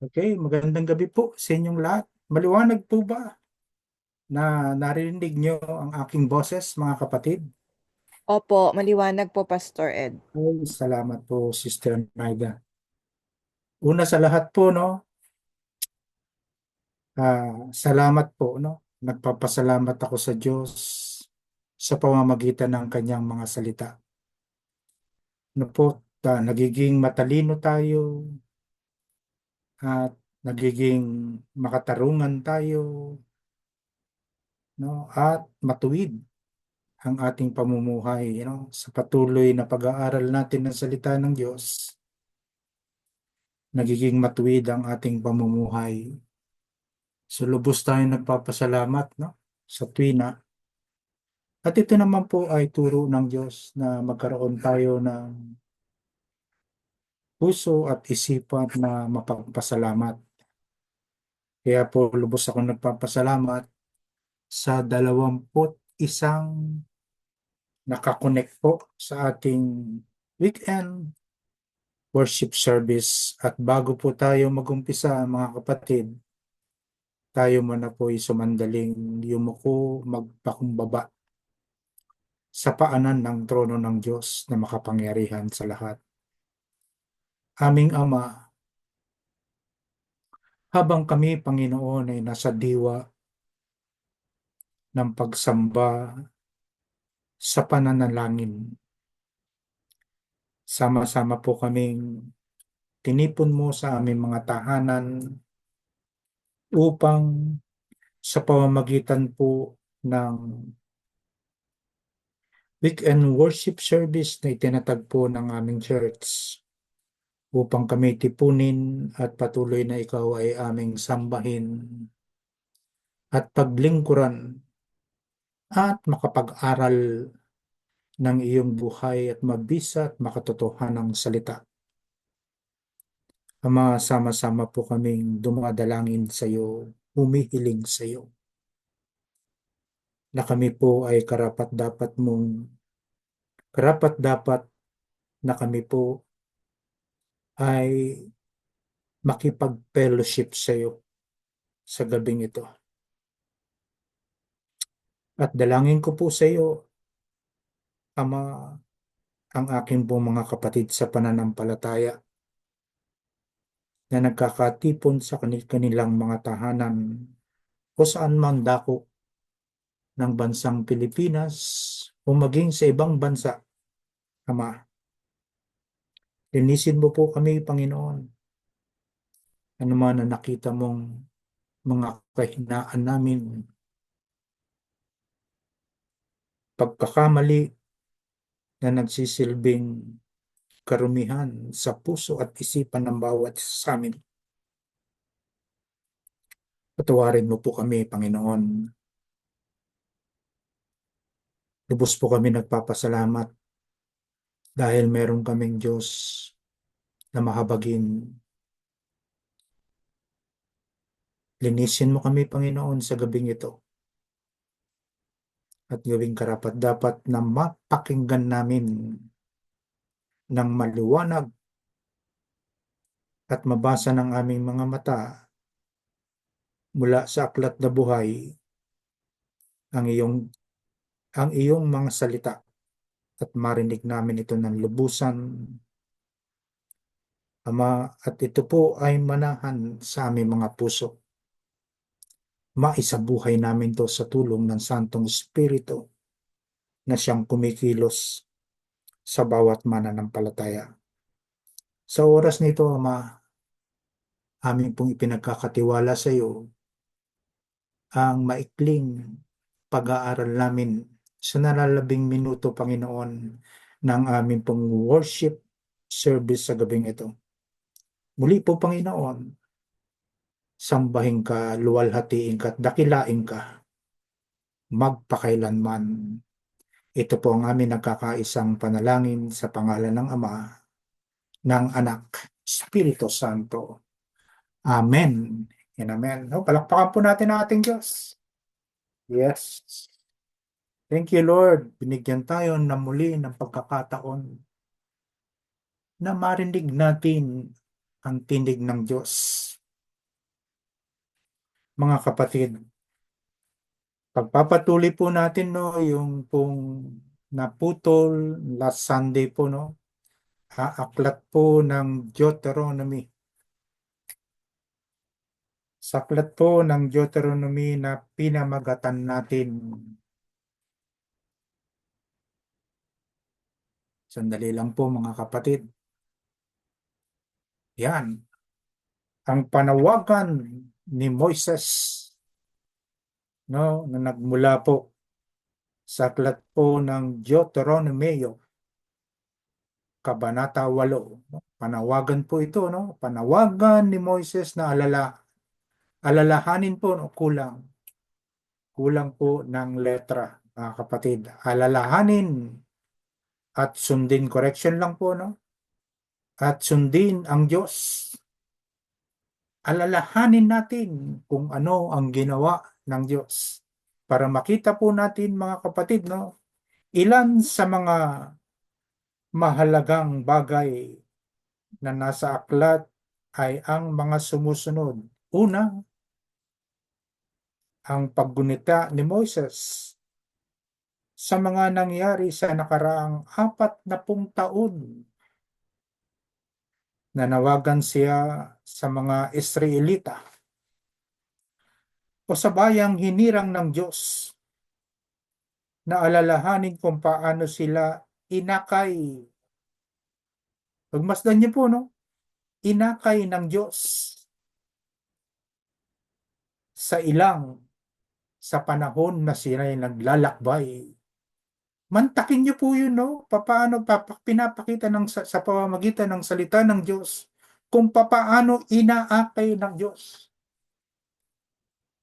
Okay, magandang gabi po sa inyong lahat. Maliwanag po ba na narinig nyo ang aking boses, mga kapatid? Opo, maliwanag po, Pastor Ed. Ay, salamat po, Sister Naida. Una sa lahat po, no, salamat po, no. Nagpapasalamat ako sa Diyos sa pamamagitan ng kanyang mga salita. No po, nagiging matalino tayo at nagiging makatarungan tayo, no, at matuwid ang ating pamumuhay, sa patuloy na pag-aaral natin ng salita ng Diyos, nagiging matuwid ang ating pamumuhay. So lubos tayong nagpapasalamat, no, sa tuwina. At ito naman po ay turo ng Diyos na magkaroon tayo ng puso at isipan na mapagpasalamat. Kaya po lubos ako nagpapasalamat sa 21 nakakonect po sa ating weekend worship service. At bago po tayo magumpisa, mga kapatid, tayo muna po ay sumandaling yumuko, magpakumbaba sa paanan ng trono ng Diyos na makapangyarihan sa lahat. Aming Ama, habang kami, Panginoon, ay nasa diwa ng pagsamba sa pananalangin, sama-sama po kaming tinipon mo sa aming mga tahanan upang sa pamamagitan po ng weekend worship service na itinatagpo ng aming church upang kami tipunin at patuloy na ikaw ay aming sambahin at paglingkuran at makapag-aral ng iyong buhay at mabisa at makatotohanang salita. Ama, sama-sama po kaming dumadalangin sa iyo, humihiling sa iyo, na kami po ay karapat-dapat na kami po ay makipag-fellowship sa iyo sa gabing ito. At dalangin ko po sa iyo, Ama, ang aking pong mga kapatid sa pananampalataya na nagkakatipon sa kanilang mga tahanan o saan man dako ng bansang Pilipinas o maging sa ibang bansa. Ama, linisin mo po kami, Panginoon. Ano man na nakita mong mga kahinaan namin, pagkakamali na nagsisilbing karumihan sa puso at isipan ng bawat isa sa amin. Patawarin mo po kami, Panginoon. Lubos po kami nagpapasalamat dahil meron kaming Diyos na mahabagin. Linisin mo kami, Panginoon, sa gabing ito at gawing karapat-dapat na mapakinggan namin ng maliwanag at mabasa ng aming mga mata mula sa aklat na buhay ang iyong mga salita at marinig namin ito ng lubusan, Ama, at ito po ay manahan sa aming mga puso. Maisabuhay namin to sa tulong ng Santong Espiritu na siyang kumikilos sa bawat mananampalataya. Sa oras nito, Ama, amin pong ipinagkakatiwala sa iyo ang maikling pag-aaral namin sa nalalabing minuto, Panginoon, ng amin pong worship service sa gabing ito. Muli po, Panginoon, sambahin ka, luwalhatiin ka, at dakilain ka, magpakailanman. Ito po ang amin nagkakaisang panalangin sa pangalan ng Ama, ng Anak, Espiritu Santo. Amen. And amen. No, palakpakan po natin ang ating Diyos. Yes. Thank you, Lord. Binigyan tayo na muli ng pagkakataon na marinig natin ang tinig ng Diyos. Mga kapatid, pagpapatuloy po natin, no, yung pong naputol last Sunday po, no, aklat po ng Deuteronomy. Sa aklat po ng Deuteronomy na pinamagatan natin. Sandali lang po mga kapatid. Yan, ang panawagan ni Moises, no, na nagmula po sa aklat po ng Deuteronomeo, Kabanata 8. No? Panawagan po ito, no? Panawagan ni Moises na alalahanin po, no? Kulang po ng letra, mga kapatid. Alalahanin at sundin, correction lang po, no? At sundin ang Diyos. Alalahanin natin kung ano ang ginawa ng Diyos. Para makita po natin, mga kapatid, no? Ilan sa mga mahalagang bagay na nasa aklat ay ang mga sumusunod. Una, ang paggunita ni Moises sa mga nangyari sa nakaraang 40 taon. Nanawagan siya sa mga Israelita o sa bayang hinirang ng Diyos na alalahanin kung paano sila inakay. Pagmasdan niyo po, no? Inakay ng Diyos sa ilang sa panahon na sila ay naglalakbay. Mantakin niyo po yun, no? Papaano pinapakita sa pamamagitan ng salita ng Diyos kung papaano inaakay ng Diyos.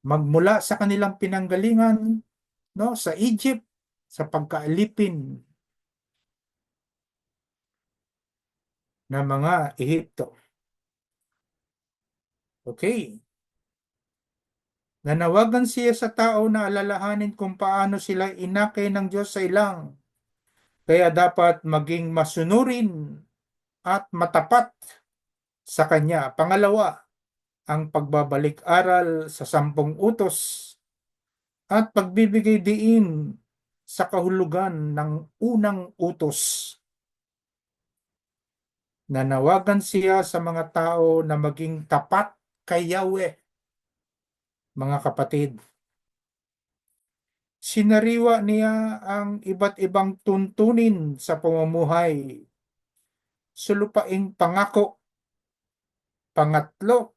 Magmula sa kanilang pinanggalingan, no, sa Egypt, sa pagkaalipin ng mga Ehipto. Okay. Nanawagan siya sa tao na alalahanin kung paano sila inakay ng Diyos sa ilang. Kaya dapat maging masunurin at matapat sa Kanya. Pangalawa, ang pagbabalik-aral sa 10 utos at pagbibigay diin sa kahulugan ng unang utos. Nanawagan siya sa mga tao na maging tapat kay Yahweh. Mga kapatid, sinariwa niya ang iba't ibang tuntunin sa pamumuhay, sulupaing pangako. Pangatlo,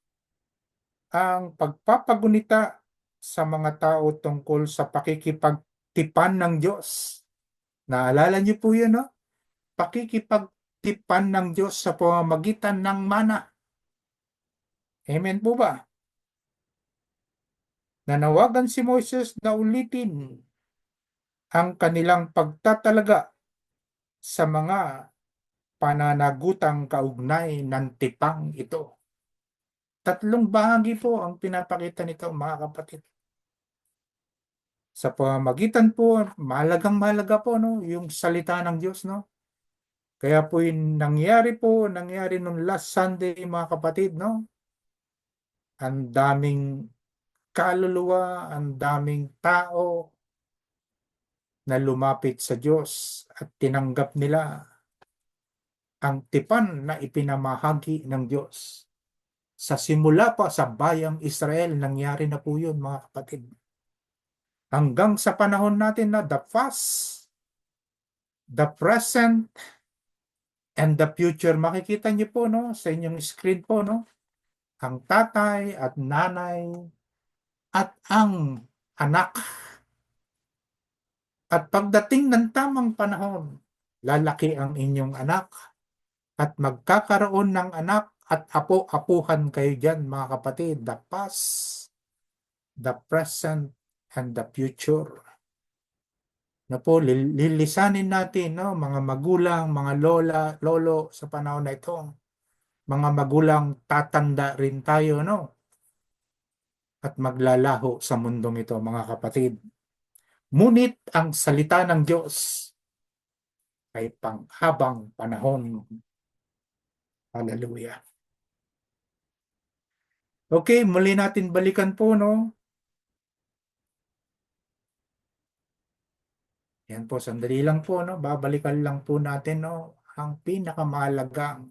ang pagpapagunita sa mga tao tungkol sa pakikipagtipan ng Diyos. Naalala niyo po yun, no? Pakikipagtipan ng Diyos sa pamamagitan ng mana. Amen po ba? Nanawagan si Moises na ulitin ang kanilang pagtatalaga sa mga pananagutang kaugnay ng tipang ito. 3 bahagi po ang pinapakita nito, mga kapatid. Sa pamamagitan po, mahalagang-mahalaga po, no, yung salita ng Diyos, no. Kaya po yung nangyari nung last Sunday, mga kapatid, no. Ang daming kaluluwa, ang daming tao na lumapit sa Diyos at tinanggap nila ang tipan na ipinamahagi ng Diyos. Sa simula pa sa bayang Israel, nangyari na po yun, mga kapatid. Hanggang sa panahon natin na the past, the present, and the future. Makikita niyo po, no, sa inyong screen po, no, ang tatay at nanay at ang anak. At pagdating ng tamang panahon, lalaki ang inyong anak at magkakaroon ng anak at apo-apuhan kayo dyan, mga kapatid. The past, the present, and the future. Na po, lilisanin natin, no, mga magulang, mga lola, lolo sa panahon na ito. Mga magulang, tatanda rin tayo, no? At maglalaho sa mundong ito, mga kapatid. Ngunit ang salita ng Diyos ay panghabang panahon. Hallelujah. Okay, muli natin balikan po, no? Yan po, sandali lang po, no? Babalikan lang po natin, no? Ang pinakamahalagang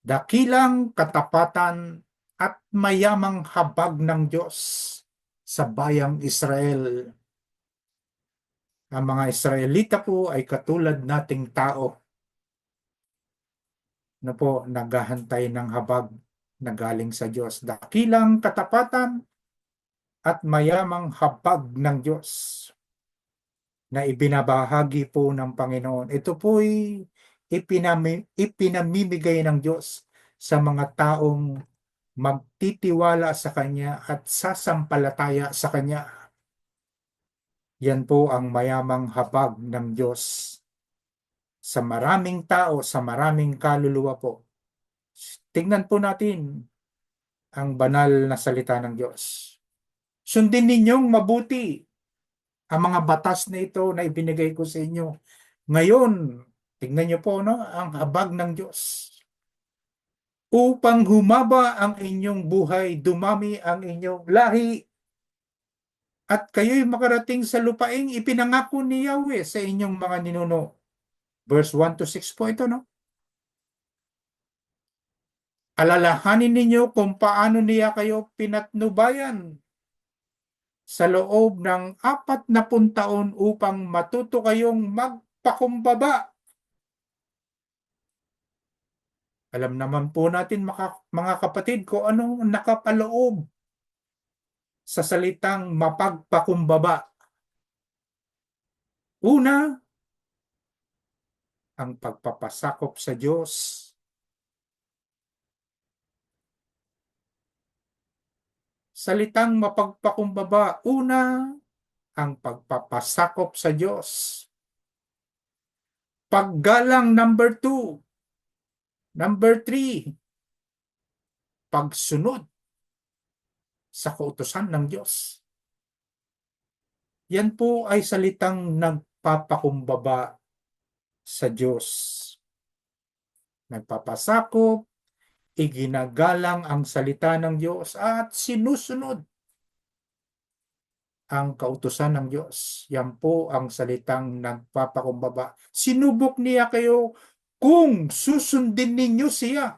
dakilang katapatan at mayamang habag ng Diyos sa bayang Israel. Ang mga Israelita po ay katulad nating tao na po naghahantay ng habag na galing sa Diyos. Dakilang katapatan at mayamang habag ng Diyos na ibinabahagi po ng Panginoon. Ito po'y ipinamimigay ng Diyos sa mga taong magtitiwala sa Kanya at sasampalataya sa Kanya. Yan po ang mayamang habag ng Diyos sa maraming tao, sa maraming kaluluwa po. Tingnan po natin ang banal na salita ng Diyos. Sundin ninyong mabuti ang mga batas na ito na ibinigay ko sa inyo. Ngayon, tingnan niyo po, no, ang habag ng Diyos. Upang humaba ang inyong buhay, dumami ang inyong lahi, at kayo'y makarating sa lupaing ipinangako ni Yahweh sa inyong mga ninuno. Verse 1 to 6 po ito, no? Alalahanin ninyo kung paano niya kayo pinatnubayan sa loob ng 40 taon upang matuto kayong magpakumbaba. Alam naman po natin mga kapatid kung anong nakapaloob sa salitang mapagpakumbaba. Una, ang pagpapasakop sa Diyos. Salitang mapagpakumbaba, una, ang pagpapasakop sa Diyos. Paggalang number 2. Number 3, pagsunod sa kautusan ng Diyos. Yan po ay salitang nagpapakumbaba sa Diyos. Nagpapasakop, iginagalang ang salita ng Diyos at sinusunod ang kautusan ng Diyos. Yan po ang salitang nagpapakumbaba. Sinubok niya kayo kung susundin ninyo siya.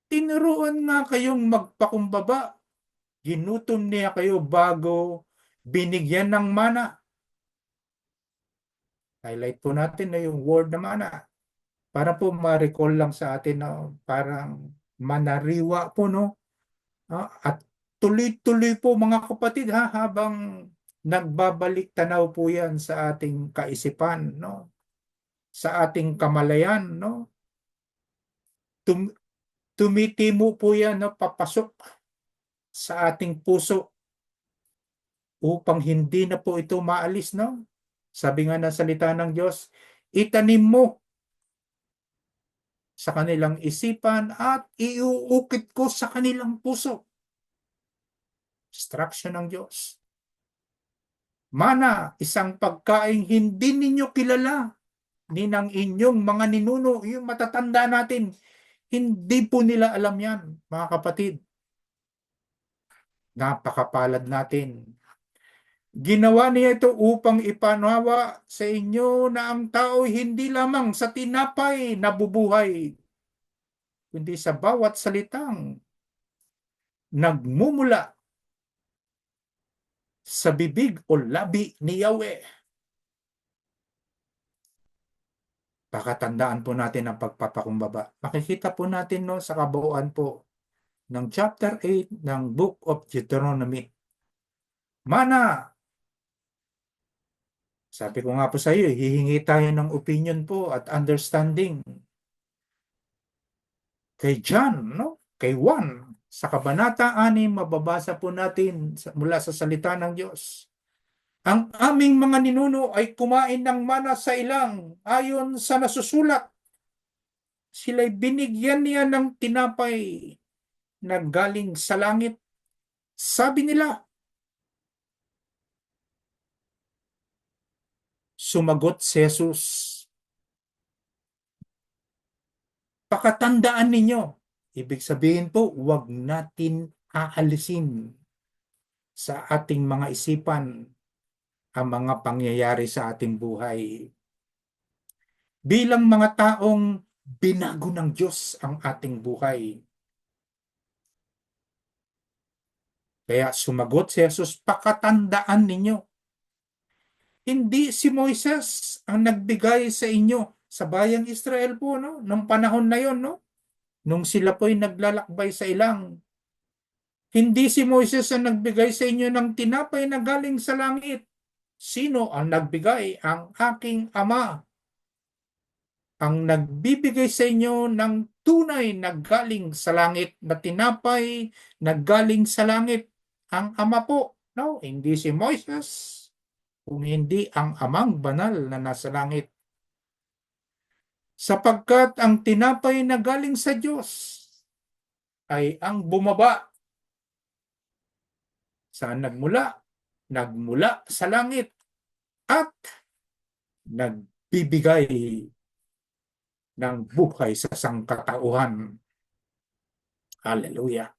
Tinuruan nga kayong magpakumbaba. Ginutom niya kayo bago binigyan ng mana. Highlight po natin na yung word na mana. Para po ma-recall lang sa atin na parang manariwa po, no? At tuloy-tuloy po mga kapatid, ha, habang nagbabalik tanaw po yan sa ating kaisipan, no? Sa ating kamalayan, no? Tum tumitimo po yan, no? Papasok sa ating puso upang hindi na po ito maalis, no? Sabi nga ng salita ng Diyos, itanim mo sa kanilang isipan at iuukit ko sa kanilang puso. Instruction ng Diyos. Mana, isang pagkaing hindi ninyo kilala ni ng inyong mga ninuno, yung matatanda natin, hindi po nila alam yan, mga kapatid. Napakapalad natin. Ginawa niya ito upang ipanawa sa inyo na ang tao hindi lamang sa tinapay nabubuhay, kundi sa bawat salitang nagmumula sa bibig o labi ni Yahweh. Pakatandaan po natin ang pagpapakumbaba. Makikita po natin, no, sa kabuuan po ng chapter 8 ng Book of Deuteronomy. Mana, sabi ko nga po sa iyo, hihingi tayo ng opinion po at understanding kay John, no? Kay Juan. Sa Kabanata 6, mababasa po natin mula sa salita ng Diyos. Ang aming mga ninuno ay kumain ng mana sa ilang ayon sa nasusulat. Sila'y binigyan niya ng tinapay na galing sa langit. Sabi nila, sumagot si Jesus, Pakatandaan ninyo. Ibig sabihin po, huwag natin aalisin sa ating mga isipan ang mga pangyayari sa ating buhay. Bilang mga taong binago ng Diyos ang ating buhay. Kaya sumagot si Jesus, pakatandaan ninyo. Hindi si Moises ang nagbigay sa inyo sa bayang Israel po, no? Nung panahon na yon, no? Nung sila po'y naglalakbay sa ilang. Hindi si Moises ang nagbigay sa inyo ng tinapay na galing sa langit. Sino ang nagbigay? Ang aking Ama. Ang nagbibigay sa inyo ng tunay na galing sa langit na tinapay na galing sa langit. Ang Ama po. No, hindi si Moises. Kung hindi ang Amang banal na nasa langit. Sapagkat ang tinapay na galing sa Diyos ay ang bumaba. Saan nagmula? Nagmula sa langit at nagbibigay ng buhay sa sangkatauhan. Hallelujah.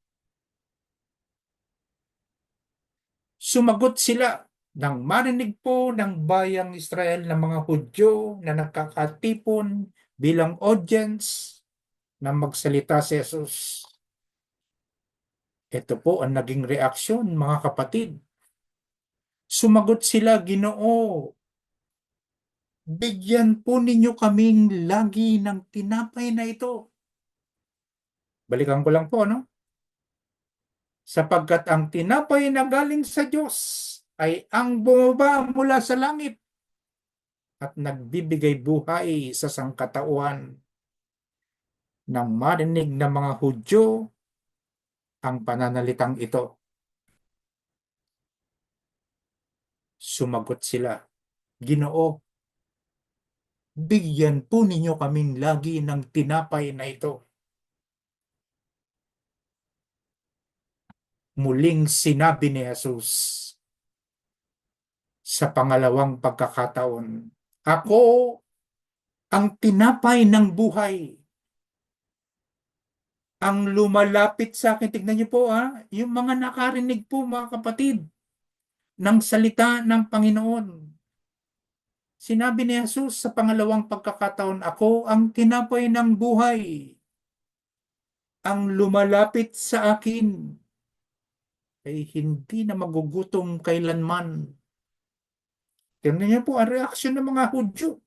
Sumagot sila nang marinig po ng bayang Israel ng mga Hudyo na nakakatipon bilang audience na magsalita si Jesus. Ito po ang naging reaksyon, mga kapatid. Sumagot sila, Ginoo, bigyan po ninyo kaming lagi ng tinapay na ito. Balikan ko lang po, no? Sapagkat ang tinapay na galing sa Diyos ay ang bumaba mula sa langit at nagbibigay buhay sa sangkatauhan. Nang marinig ng mga Hudyo ang pananalitang ito, sumagot sila, Ginoo, bigyan po ninyo kaming lagi ng tinapay na ito. Muling sinabi ni Jesus sa pangalawang pagkakataon, ako ang tinapay ng buhay. Ang lumalapit sa akin, tignan niyo po yung mga nakarinig po mga kapatid ng salita ng Panginoon. Sinabi ni Jesus sa pangalawang pagkakataon, ako ang tinapay ng buhay. Ang lumalapit sa akin ay hindi na magugutom kailanman. Tingnan niyo po ang reaksyon ng mga Hudyo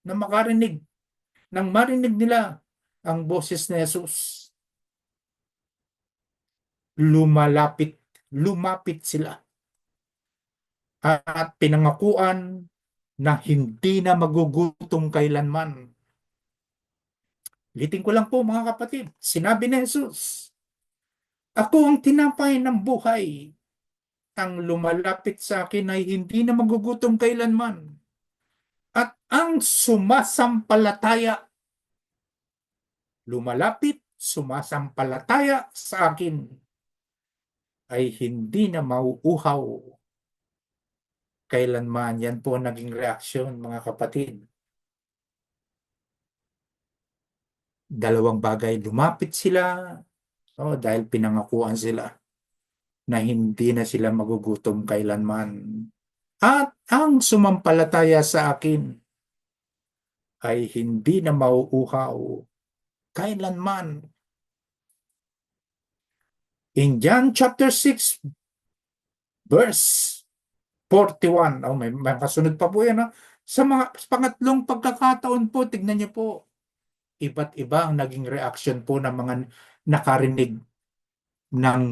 na makarinig. Nang marinig nila ang boses ni Jesus, lumapit sila at pinangakuan na hindi na magugutom kailanman. Liting ko lang po mga kapatid, sinabi ni Jesus, ako ang tinapay ng buhay. Ang lumalapit sa akin ay hindi na magugutom kailanman. At ang sumasampalataya, lumalapit, sumasampalataya sa akin ay hindi na mauuhaw kailanman. Yan po ang naging reaksyon mga kapatid. Dalawang bagay, lumapit sila dahil pinangakuan sila na hindi na sila magugutom kailanman. At ang sumampalataya sa akin ay hindi na mauuhaw kailanman. In John chapter 6, verse 41, may kasunod pa po yan. Sa mga pangatlong pagkakataon po, tignan niyo po, iba't iba ang naging reaction po ng mga nakarinig ng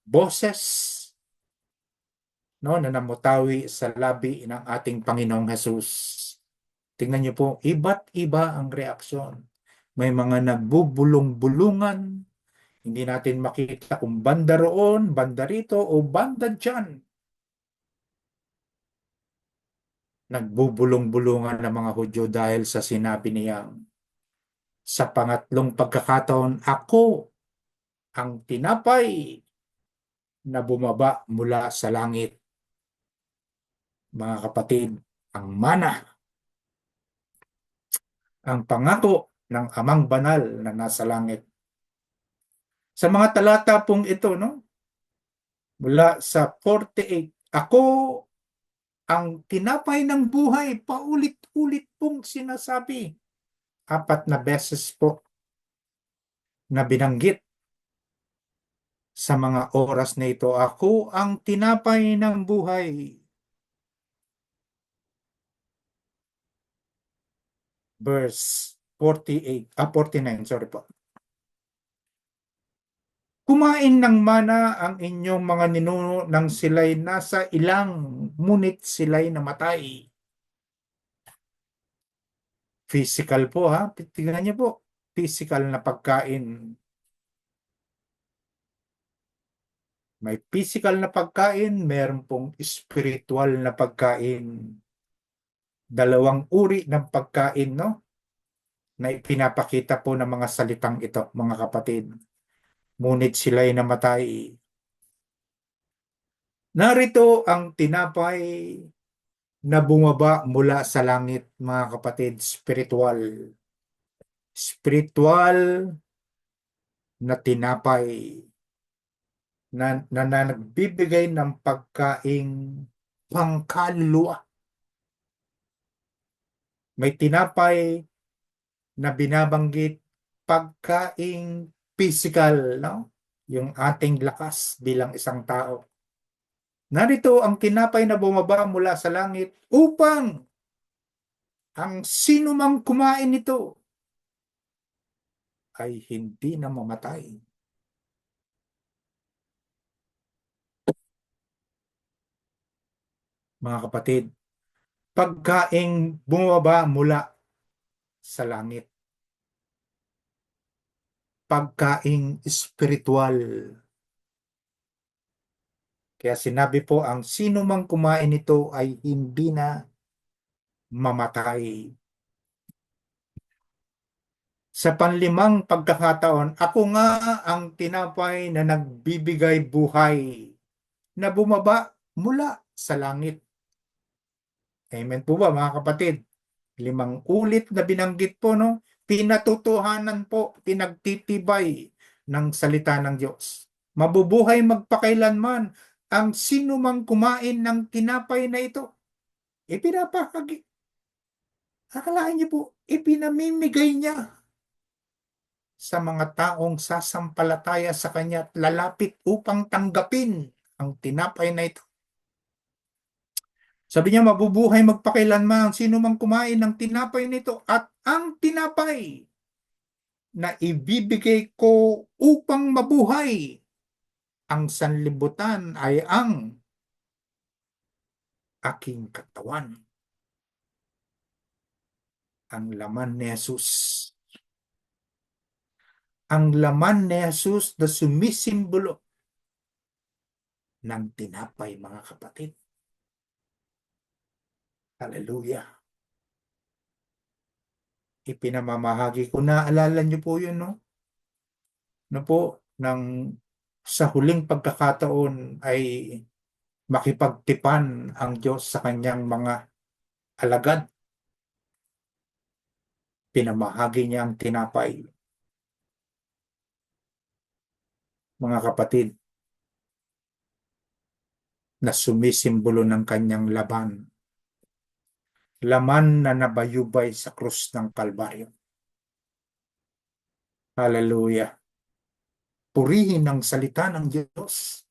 boses na namutawi sa labi ng ating Panginoong Jesus. Tingnan niyo po, iba't iba ang reaksyon. May mga nagbubulong-bulungan, hindi natin makita kung banda roon, banda rito, o banda dyan. Nagbubulong-bulungan ng mga Hudyo dahil sa sinabi niyang, sa pangatlong pagkakataon, ako ang tinapay na bumaba mula sa langit. Mga kapatid, ang mana, ang pangako ng Amang Banal na nasa langit. Sa mga talata pong ito, no, mula sa 48, ako ang tinapay ng buhay, paulit-ulit pong sinasabi. 4 na beses po na binanggit sa mga oras na ito. Ako ang tinapay ng buhay. Verse 48, 49, sorry po. Kumain ng mana ang inyong mga ninuno nang sila'y nasa ilang, ngunit sila'y namatay. Physical po ha, tingnan niyo po. Physical na pagkain. May physical na pagkain, meron pong spiritual na pagkain. Dalawang uri ng pagkain, no? Na ipinapakita po ng mga salitang ito, mga kapatid. Ngunit sila'y namatay. Narito ang tinapay na bumaba mula sa langit, mga kapatid, spiritual. Spiritual na tinapay na nagbibigay ng pagkaing pangkaluluwa. May tinapay na binabanggit pagkaing physical, no? Yung ating lakas bilang isang tao. Narito ang tinapay na bumaba mula sa langit upang ang sino mang kumain nito ay hindi na mamatay. Mga kapatid, pagkaing bumaba mula sa langit, pagkaing spiritual. Kaya sinabi po, ang sino mang kumain nito ay hindi na mamatay. Sa panlimang pagkakataon, ako nga ang tinapay na nagbibigay buhay na bumaba mula sa langit. Amen po ba mga kapatid? 5 ulit na binanggit po, no? Pinatutuhanan po, pinagtitibay ng salita ng Diyos. Mabubuhay magpakailanman ang sino mang kumain ng tinapay na ito. Ipinapahagi. Akalain niyo po, ipinamimigay niya sa mga taong sasampalataya sa kanya at lalapit upang tanggapin ang tinapay na ito. Sabi niya, mabubuhay magpakailanman sino mang kumain ng tinapay nito at ang tinapay na ibibigay ko upang mabuhay ang sanlibutan ay ang aking katawan. Ang laman ni Jesus. Ang laman ni Jesus na sumisimbolo ng tinapay, mga kapatid. Hallelujah. Ipinamamahagi ko na, alala niyo po yun, no? No po, nang sa huling pagkakataon ay makipagtipan ang Diyos sa kanyang mga alagad. Pinamahagi niya ang tinapay. Mga kapatid, na sumisimbolo ng kanyang laban. Laman na nabayubay sa krus ng Kalbaryo. Hallelujah. Purihin ang salita ng Diyos.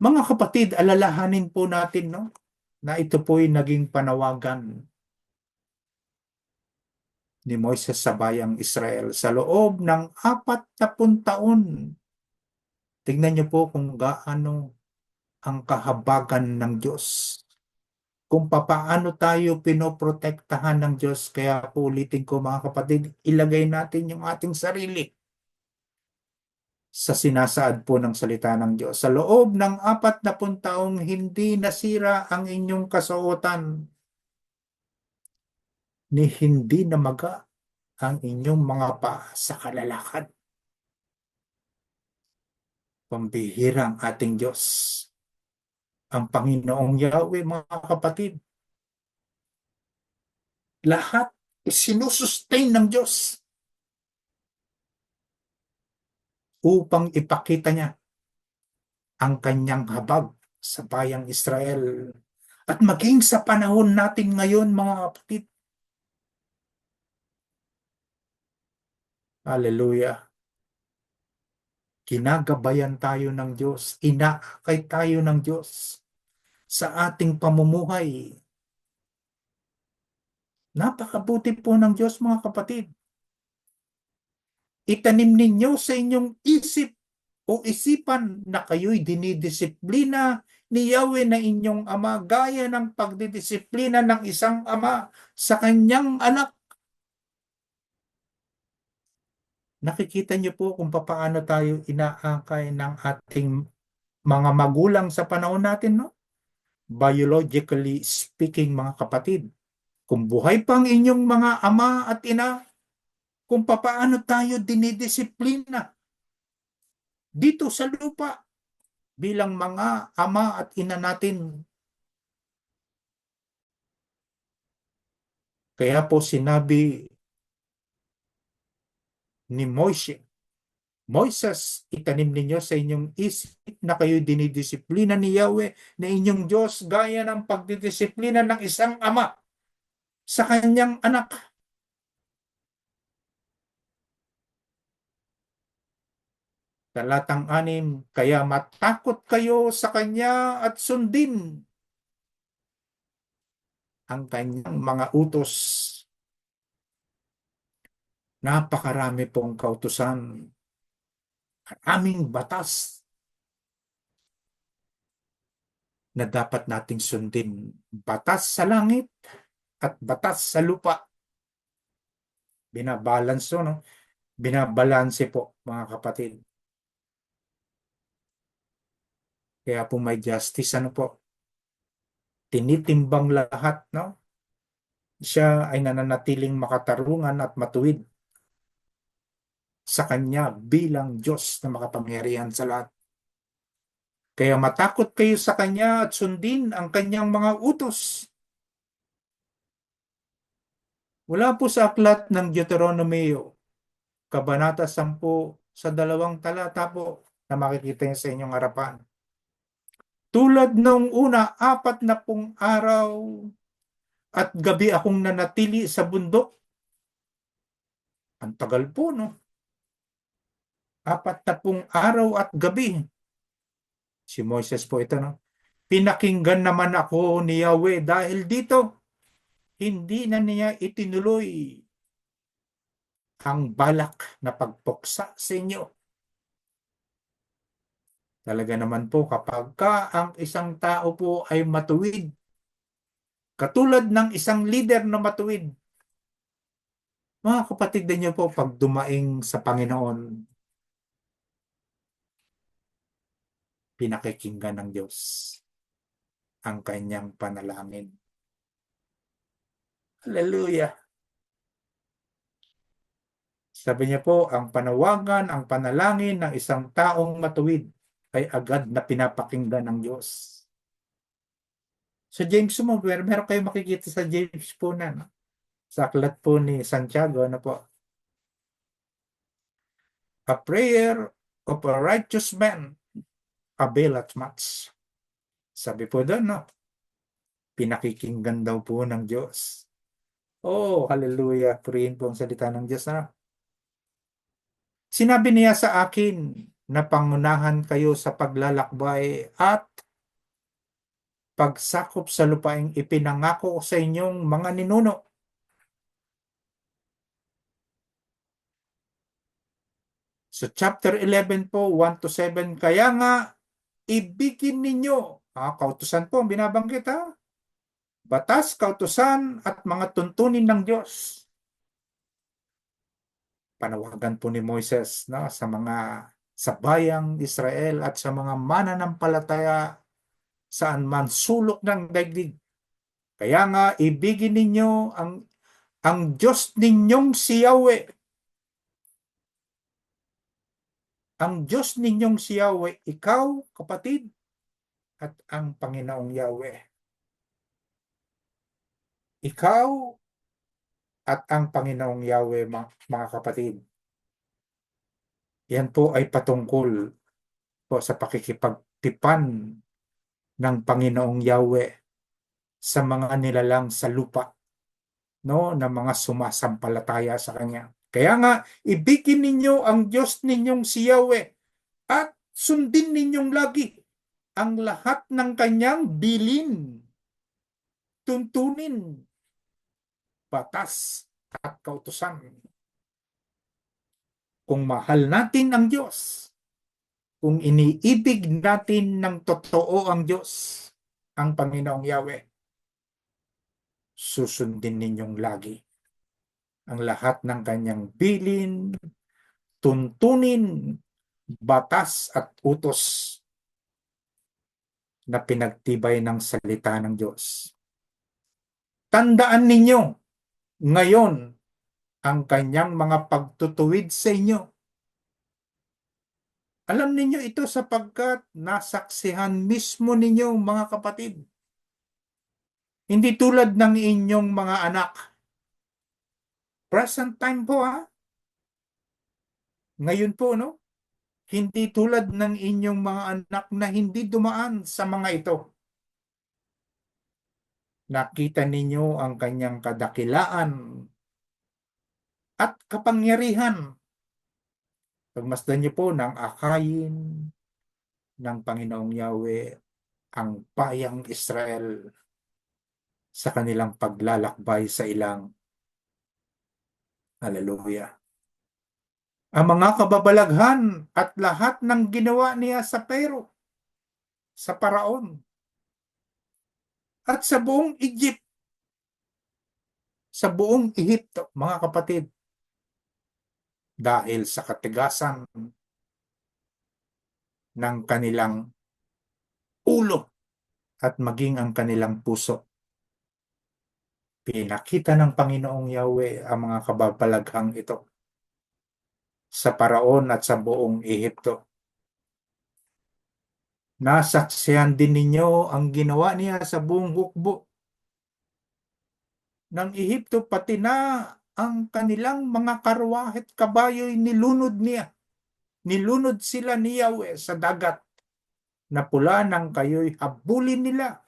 Mga kapatid, alalahanin po natin, no, na ito po'y naging panawagan ni Moises sa bayang Israel sa loob ng 40 taon. Tingnan niyo po kung gaano ang kahabagan ng Diyos. Kung papaano tayo pinoprotektahan ng Diyos. Kaya po ulitin ko mga kapatid, ilagay natin yung ating sarili sa sinasaad po ng salita ng Diyos. Sa loob ng 40 taong hindi nasira ang inyong kasuotan, ni hindi namaga ang inyong mga paa sa kalalakad. Pambihira ang ating Diyos. Ang Panginoong Yahweh, mga kapatid. Lahat Isinusustain ng Diyos upang ipakita niya ang kanyang habag sa bayang Israel. At maging sa panahon natin ngayon, mga kapatid. Hallelujah. Ginagabayan tayo ng Diyos. Inaakay tayo ng Diyos sa ating pamumuhay. Napakabuti po ng Diyos, mga kapatid. Itanim ninyo sa inyong isip o isipan na kayo'y dinidisiplina ni Yahweh na inyong ama gaya ng pagdidisiplina ng isang ama sa kanyang anak. Nakikita niyo po kung paano tayo inaakay ng ating mga magulang sa panahon natin, no? Biologically speaking, mga kapatid, kung buhay pa ang inyong mga ama at ina, kung paano tayo dinidisiplina dito sa lupa bilang mga ama at ina natin. Kaya po sinabi ni Moises, itanim ninyo sa inyong isip na kayo'y dinidisiplina ni Yahweh na inyong Diyos gaya ng pagdidisiplina ng isang ama sa kanyang anak. Talatang 6, kaya matakot kayo sa kanya at sundin ang kanyang mga utos. Napakarami pong kautusan, aming batas na dapat nating sundin. Batas sa langit at batas sa lupa. Binabalance, no? Binabalanse po, mga kapatid. Kaya po may justice, ano po? Tinitimbang lahat, no? Siya ay nananatiling makatarungan at matuwid sa kanya bilang Diyos na makapangyarihan sa lahat. Kaya matakot kayo sa kanya at sundin ang kanyang mga utos. Wala po sa aklat ng Deuteronomio, Kabanata 10, sa 2 talata po na makikita niyo sa inyong harapan. Tulad nung una, 40 araw at gabi akong nanatili sa bundok. Ang tagal po, no? 40 araw at gabi. Si Moises po ito, no? Pinakinggan naman ako ni Yahweh dahil dito, hindi na niya itinuloy ang balak na pagpuksa sa inyo. Talaga naman po, kapag ang isang tao po ay matuwid, katulad ng isang leader na matuwid, mga kapatid niyo po, pag dumaing sa Panginoon, pinakikinggan ng Diyos ang kanyang panalangin. Hallelujah! Sabi niya po, ang panawagan, ang panalangin ng isang taong matuwid ay agad na pinapakinggan ng Diyos. Sa James mo, meron kayo makikita sa James po na, no? Sa aklat po ni Santiago, ano po? A prayer of a righteous man availeth much. Sabi po doon, no? Pinakikinggan daw po ng Diyos. Oh, hallelujah. Purihin po ang salita ng Diyos, na. Sinabi niya sa akin na pangunahan kayo sa paglalakbay at pagsakop sa lupaing ipinangako sa inyong mga ninuno. Sa chapter 11 po, 1-7, kaya nga ibigin ninyo, kautusan po ang binabanggit, ha? Batas, kautusan at mga tuntunin ng Diyos. Panawagan po ni Moises, no, sa bayang Israel at sa mga mananampalataya saan man sulok ng daigdig. Kaya nga ibigin ninyo ang Diyos ninyong si Yahweh. Ang Diyos ninyong si Yahweh, ikaw, kapatid, at ang Panginoong Yahweh. Ikaw at ang Panginoong Yahweh, mga kapatid. Yan po ay patungkol po sa pakikipagtipan ng Panginoong Yahweh sa mga nilalang sa lupa, no, na mga sumasampalataya sa Kanya. Kaya nga, ibigin ninyo ang Diyos ninyong si Yahweh at sundin ninyong lagi ang lahat ng Kanyang bilin, tuntunin, batas at kautusan. Kung mahal natin ang Diyos, kung iniibig natin ng totoo ang Diyos, ang Panginoong Yahweh, susundin ninyong lagi ang lahat ng Kanyang bilin, tuntunin, batas at utos na pinagtibay ng salita ng Diyos. Tandaan ninyo ngayon ang Kanyang mga pagtutuwid sa inyo. Alam ninyo ito sapagkat nasaksihan mismo ninyo, mga kapatid. Hindi tulad ng inyong mga anak. Present time po, ha? Ngayon po, no? Hindi tulad ng inyong mga anak na hindi dumaan sa mga ito. Nakita ninyo ang Kanyang kadakilaan at kapangyarihan. Pagmasdan niyo po ng akayin ng Panginoong Yahweh ang bayang Israel sa kanilang paglalakbay sa ilang. Hallelujah. Ang mga kababalaghan at lahat ng ginawa niya sa Pero, sa Paraon, at sa buong Egypt, sa buong Ehipto, mga kapatid, dahil sa katigasan ng kanilang ulo at maging ang kanilang puso. Pinakita ng Panginoong Yahweh ang mga kababalaghang ito sa Paraon at sa buong Ehipto. Nasaksihan din ninyo ang ginawa niya sa buong hukbo ng Ehipto, pati na ang kanilang mga karwahe at kabayo'y nilunod niya. Nilunod sila ni Yahweh sa dagat na pula nang kayo'y habulin nila.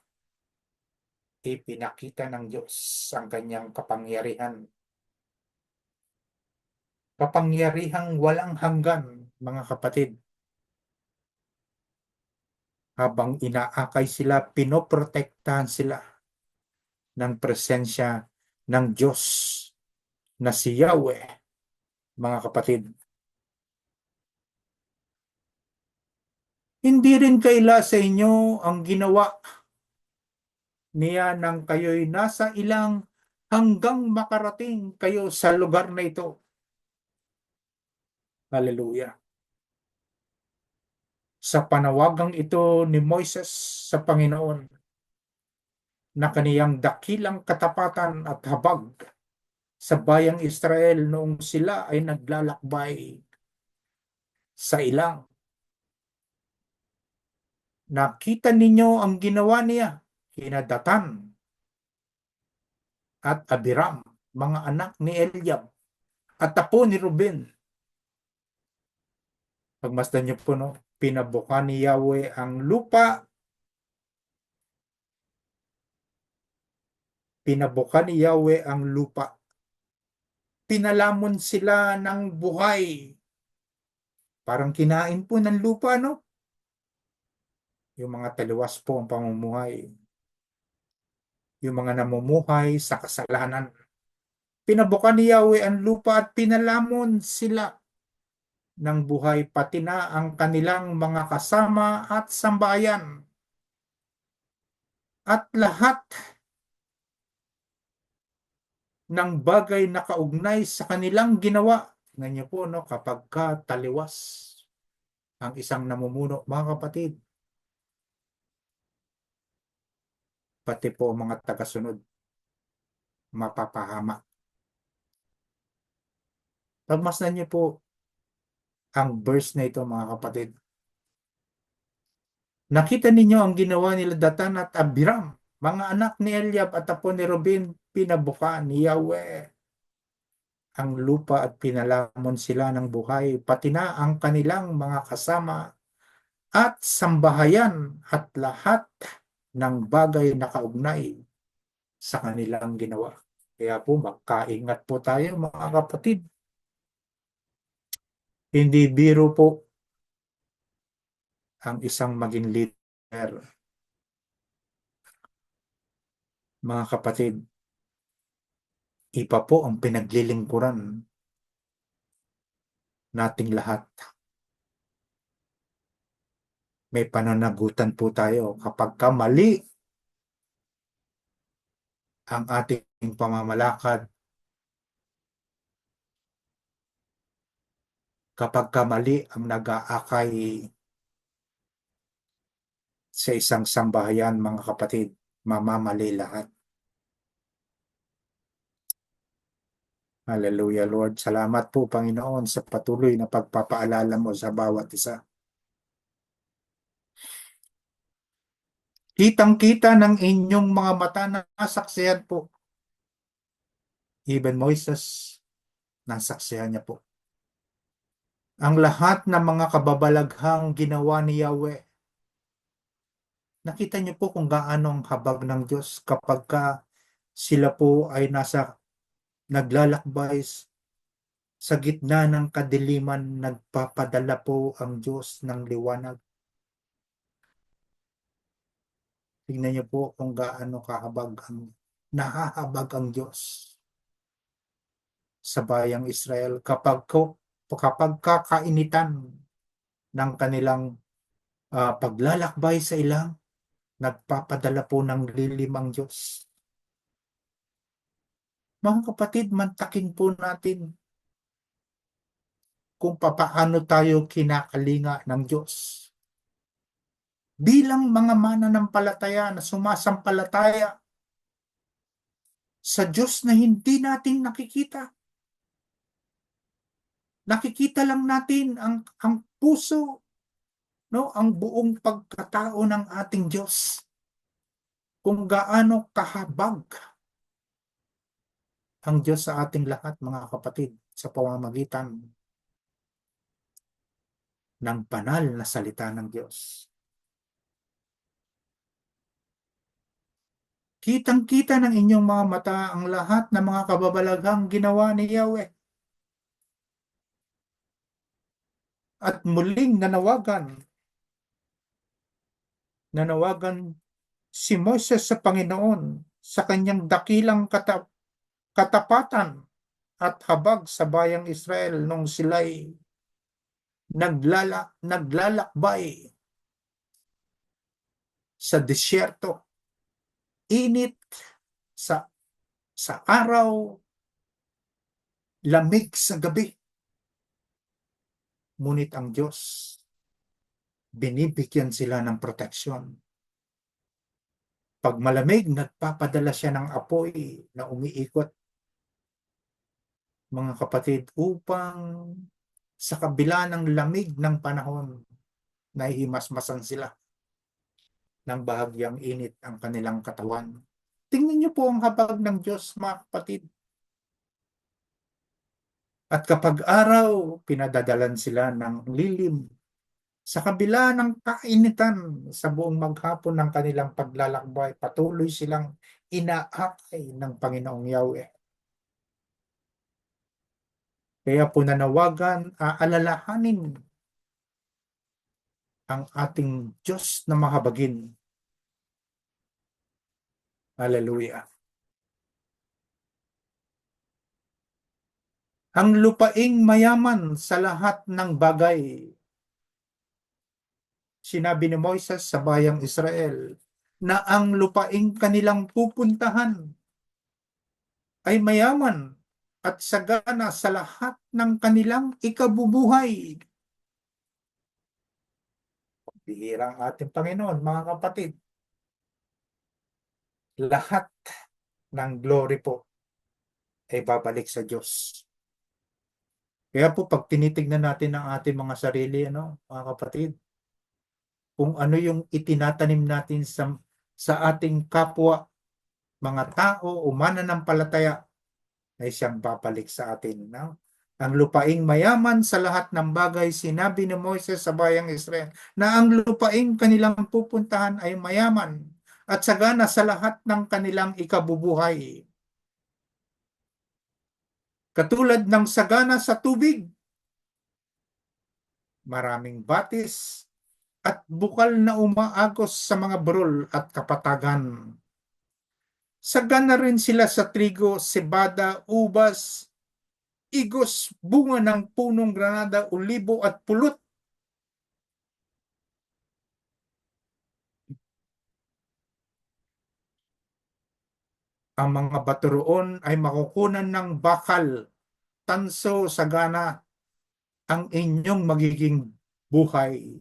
Ipinakita ng Diyos ang kanyang kapangyarihan. Kapangyarihang walang hanggan, mga kapatid. Habang inaakay sila, pinoprotektahan sila ng presensya ng Diyos na si Yahweh, mga kapatid. Hindi rin kaila sa inyo ang ginawa niya nang kayo'y nasa ilang hanggang makarating kayo sa lugar na ito. Hallelujah. Sa panawagang ito ni Moises sa Panginoon na kaniyang dakilang katapatan at habag sa bayang Israel noong sila ay naglalakbay sa ilang. Nakita ninyo ang ginawa niya kina Datan at Abiram, mga anak ni Eliab at apo ni Ruben. Pagmasdan niyo po, no? Pinabuka ni Yahweh ang lupa. Pinabuka ni Yahweh ang lupa. Pinalamon sila ng buhay. Parang kinain po ng lupa, no? Yung mga taliwas po ang pamumuhay. Yung mga namumuhay sa kasalanan. Pinabuka ni Yahweh ang lupa at pinalamon sila ng buhay, pati na ang kanilang mga kasama at sambahayan. At lahat ng bagay na kaugnay sa kanilang ginawa. Tingnan niyo po, no, kapag taliwas ang isang namumuno, mga kapatid, pati po mga tagasunod, mapapahama. Pagmasdan niyo po ang verse na ito, mga kapatid. Nakita ninyo ang ginawa nila Datan at Abiram, mga anak ni Eliab at apo ni Ruben, pinabuka ni Yahweh ang lupa at pinalamon sila ng buhay, pati na ang kanilang mga kasama at sambahayan at lahat ng bagay na kaugnay sa kanilang ginawa. Kaya po magkaingat po tayo mga kapatid. Hindi biro po ang isang maging leader. Mga kapatid, iba po ang pinaglilingkuran nating lahat. May pananagutan po tayo kapag mali ang ating pamamalakad, kapag mali ang nag-aakay sa isang sambahayan, mga kapatid, mamamali lahat. Hallelujah, Lord. Salamat po, Panginoon, sa patuloy na pagpapaalala mo sa bawat isa. Kitang-kita ng inyong mga mata na nasaksihan po. Even Moises, nasaksihan niya po. Ang lahat ng mga kababalaghang ginawa ni Yahweh. Nakita niyo po kung gaano ang habag ng Diyos kapag sila po ay naglalakbay sa gitna ng kadiliman, nagpapadala po ang Diyos ng liwanag. Tingnan niyo po kung gaano nahahabag ang Diyos sa bayang Israel kapag kakainitan ng kanilang paglalakbay sa ilang, nagpapadala po ng lilim ang Diyos. Mga kapatid, mantakin po natin kung papaano tayo kinakalinga ng Diyos. Bilang mga mananampalataya na sumasampalataya sa Diyos na hindi natin nakikita. Nakikita lang natin ang puso, no, ang buong pagkatao ng ating Diyos. Kung gaano kahabag ang Diyos sa ating lahat, mga kapatid, sa pamamagitan ng banal na salita ng Diyos. Kitang-kita ng inyong mga mata ang lahat ng mga kababalaghang ginawa ni Yahweh. At muling nanawagan si Moses sa Panginoon sa kanyang dakilang katapatan at habag sa bayang Israel nung sila'y naglalakbay sa disyerto. Init sa araw, lamig sa gabi. Ngunit ang Diyos, binibigyan sila ng proteksyon. Pag malamig, nagpapadala siya ng apoy na umiikot, mga kapatid, upang sa kabila ng lamig ng panahon, nahihimasmasan sila ng bahagyang init ang kanilang katawan. Tingnan niyo po ang habag ng Diyos, mga kapatid. At kapag araw, pinadadalan sila ng lilim. Sa kabila ng kainitan sa buong maghapon ng kanilang paglalakbay, patuloy silang inaakay ng Panginoong Yahweh. Kaya po nanawagan, aalalahanin ang ating Diyos na mahabagin. Hallelujah. Ang lupaing mayaman sa lahat ng bagay. Sinabi ni Moises sa bayang Israel na ang lupaing kanilang pupuntahan ay mayaman at sagana sa lahat ng kanilang ikabubuhay. Bihira ang ating Panginoon, mga kapatid. Lahat ng glory po ay babalik sa Diyos. Kaya po pag tinitignan natin ang ating mga sarili, mga kapatid, kung ano yung itinatanim natin sa ating kapwa, mga tao o mananampalataya, ay siyang babalik sa atin. No? Ang lupaing mayaman sa lahat ng bagay, sinabi ni Moises sa bayang Israel, na ang lupaing kanilang pupuntahan ay mayaman at sagana sa lahat ng kanilang ikabubuhay. Katulad ng sagana sa tubig, maraming batis at bukal na umaagos sa mga burol at kapatagan. Sagana rin sila sa trigo, sebada, ubas, igos, bunga ng punong granada, ulibo at pulot. Ang mga bato roon ay makukunan ng bakal, tanso, sagana, ang inyong magiging buhay.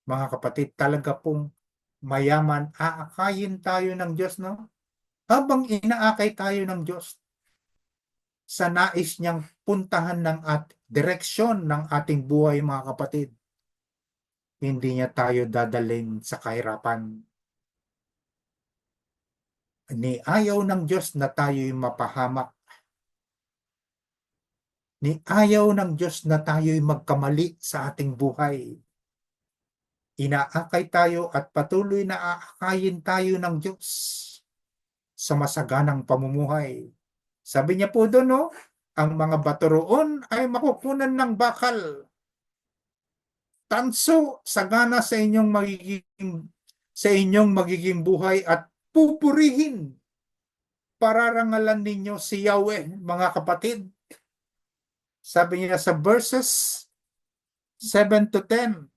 Mga kapatid, talaga pong mayaman, aakayin tayo ng Diyos, no? Habang inaakay tayo ng Diyos sa nais niyang puntahan ng direksyon ng ating buhay, mga kapatid, hindi niya tayo dadalhin sa kahirapan. Ni ayaw ng Diyos na tayo'y mapahamak. Ni ayaw ng Diyos na tayo'y magkamali sa ating buhay. Inaakay tayo at patuloy na aakayin tayo ng Diyos sa masaganang pamumuhay. Sabi niya po doon, no? Ang mga bato roon ay makukunan ng bakal. Tanso, sagana sa inyong magiging buhay at pupurihin. Pararangalan ninyo si Yahweh, mga kapatid. Sabi niya sa verses 7 to 10,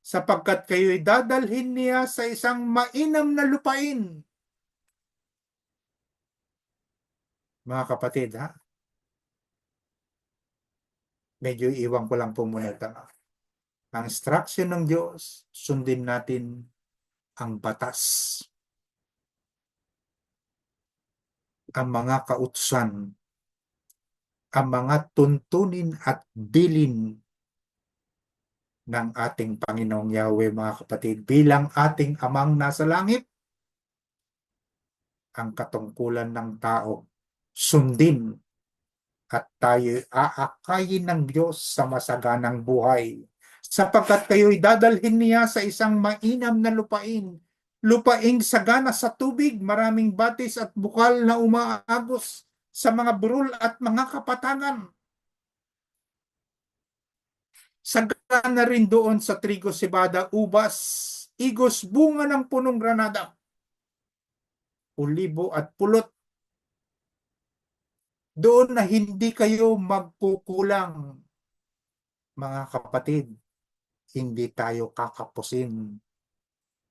sapagkat kayo'y dadalhin niya sa isang mainam na lupain. Mga kapatid, ha? Medyo iwan ko lang po muna ito. Ang instruction ng Diyos, sundin natin ang batas. Ang mga kautusan, ang mga tuntunin at bilin ng ating Panginoong Yahweh, mga kapatid, bilang ating amang nasa langit. Ang katungkulan ng tao, sundin at tayo aakayin ng Diyos sa masaganang buhay. Sapagkat kayo'y dadalhin niya sa isang mainam na lupain, lupaing sagana sa tubig, maraming batis at bukal na umaagos sa mga burol at mga kapatangan. Sagana rin doon sa trigo, sebada, ubas, igos, bunga ng punong granada, ulibo at pulot. Doon na hindi kayo magkukulang, mga kapatid. Hindi tayo kakapusin.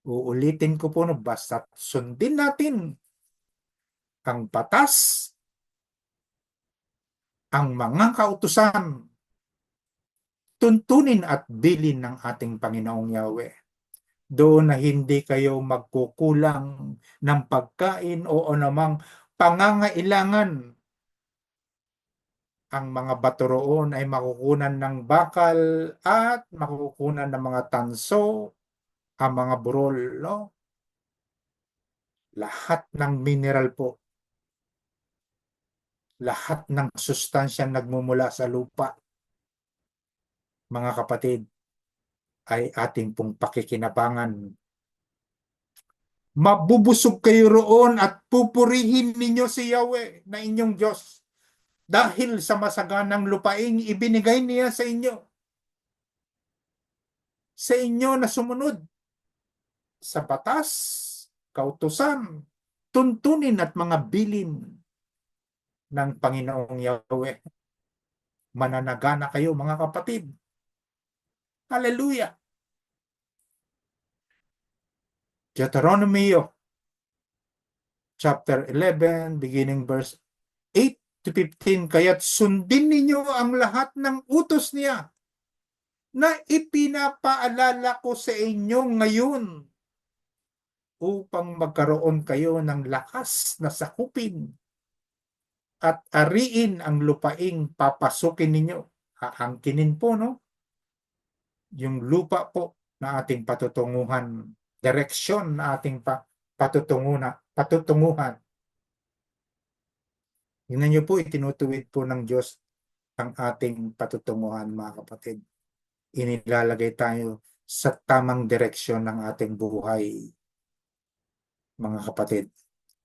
Uulitin ko po, no, basta sundin natin ang batas, ang mga kautusan, tuntunin at bilin ng ating Panginoong Yahweh. Doon na hindi kayo magkukulang ng pagkain o anumang pangangailangan. Ang mga bato roon ay makukunan ng bakal at makukunan ng mga tanso, ang mga burol, no? Lahat ng mineral po, lahat ng sustansyang nagmumula sa lupa, mga kapatid, ay ating pong pakikinabangan. Mabubusog kayo roon at pupurihin ninyo si Yahweh na inyong Diyos dahil sa masaganang lupaing ibinigay niya sa inyo na sumunod sa batas, kautusan, tuntunin at mga bilin ng Panginoong Yahweh. Mananagana kayo, mga kapatid. Hallelujah! Deuteronomy chapter 11, beginning verse 8 to 15, kaya't sundin ninyo ang lahat ng utos niya na ipinapaalala ko sa inyo ngayon upang magkaroon kayo ng lakas na sakupin at ariin ang lupaing papasukin ninyo. Aangkinin po, no? Yung lupa po na ating patutunguhan, direksyon na ating patutunguhan. Tingnan niyo po, itinutuwid po ng Diyos ang ating patutunguhan, mga kapatid. Inilalagay tayo sa tamang direksyon ng ating buhay, mga kapatid.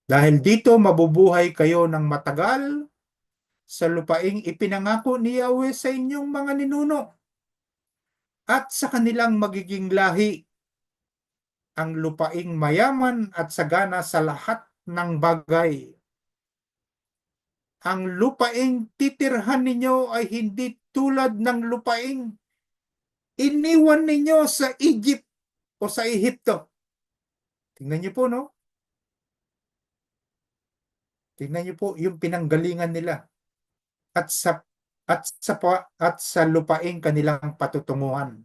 Dahil dito mabubuhay kayo ng matagal sa lupaing ipinangako ni Yahweh sa inyong mga ninuno at sa kanilang magiging lahi, ang lupaing mayaman at sagana sa lahat ng bagay. Ang lupaing titirhan ninyo ay hindi tulad ng lupaing iniwan ninyo sa Egypt o sa Ehipto. Tingnan niyo po, no? Tingnan niyo po yung pinanggalingan nila at sa at sa lupaing kanilang patutunguhan.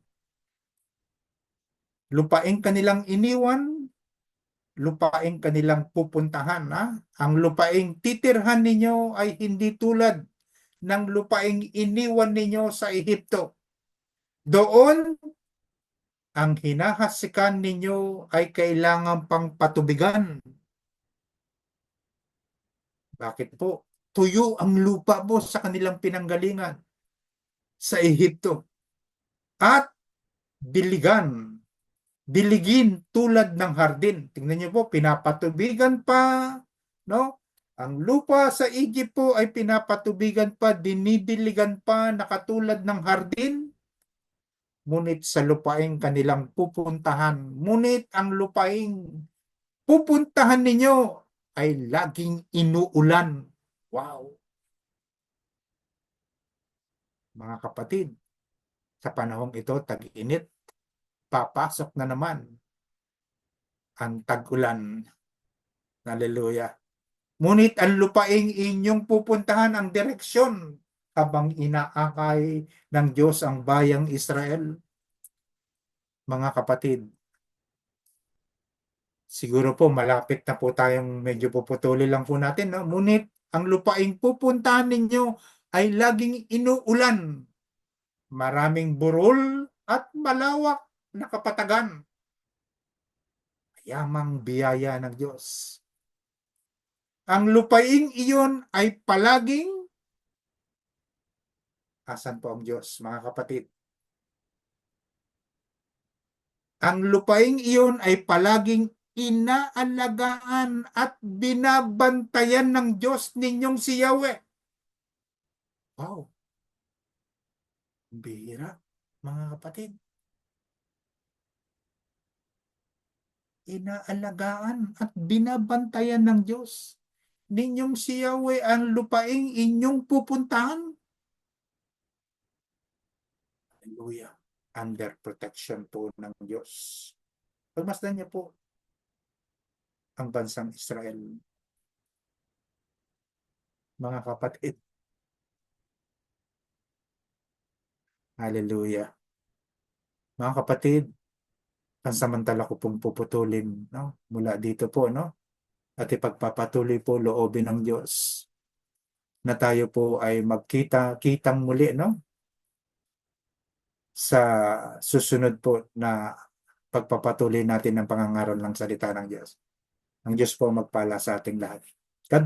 Lupaing kanilang iniwan, lupaing kanilang pupuntahan, ha? Ang lupaing titirhan ninyo ay hindi tulad ng lupaing iniwan ninyo sa Ehipto. Doon, ang hinahasikan ninyo ay kailangan pang patubigan. Bakit po? Tuyo ang lupa po sa kanilang pinanggalingan sa Ehipto. At diligan, diligin tulad ng hardin. Tingnan niyo po, pinapatubigan pa, no? Ang lupa sa Egypt po ay pinapatubigan pa, dinidiligan pa, nakatulad ng hardin. Ngunit sa lupaing kanilang pupuntahan, ngunit ang lupaing pupuntahan ninyo ay laging inuulan. Wow! Mga kapatid, sa panahong ito, tag-init, papasok na naman ang tag-ulan. Hallelujah. Ngunit ang lupaing inyong pupuntahan ang direksyon habang inaakay ng Diyos ang bayang Israel. Mga kapatid, siguro po malapit na po tayong medyo puputuli lang po natin, no? Ngunit ang lupaing pupuntahan ninyo ay laging inuulan. Maraming burol at malawak na kapatagan. Yamang biyaya ng Diyos. Ang lupaing iyon ay palaging, asan po ang Diyos, mga kapatid? Ang lupaing iyon ay palaging inaalagaan at binabantayan ng Diyos ninyong si Yahweh. Wow, bihira, mga kapatid. Inaalagaan at binabantayan ng Diyos ninyong si Yahweh ang lupaing inyong pupuntahan. Hallelujah. Under protection po ng Diyos. Pagmasdan niyo po ang bansang Israel. Mga kapatid. Hallelujah. Mga kapatid, pansamantala ko pong puputulin, no? Mula dito po, no? At ipagpapatuloy po loobin ng Diyos na tayo po ay magkita-kitang muli, no? Sa susunod po na pagpapatuloy natin ng pangangaral ng salita ng Diyos. Ang Diyos po magpala sa ating lahat.